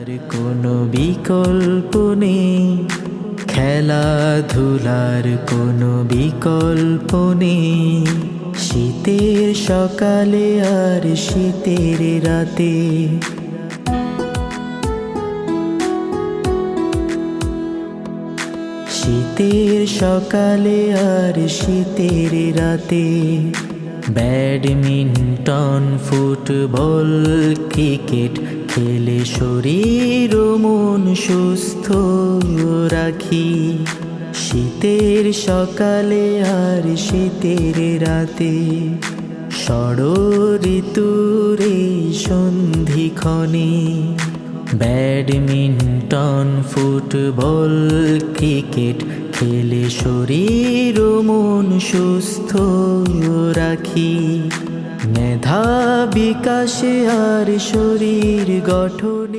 আর কোনো বিকল্প নেই, খেলাধুলার কোনো বিকল্প নেই। শীতের সকালে আর শীতের রাতে, শীতের সকালে আর শীতের রাতে ব্যাডমিন্টন, ফুটবল, ক্রিকেট খেলে শরীর ও মন সুস্থ রাখি। শীতের সকালে আর শীতের রাতে ষড়ঋতুর এই সন্ধিক্ষণে ব্যাডমিন্টন, ফুটবল, ক্রিকেট খেলে শরীর ও মন সুস্থ রাখি। মেধা বিকাশে আর শরীর গঠনে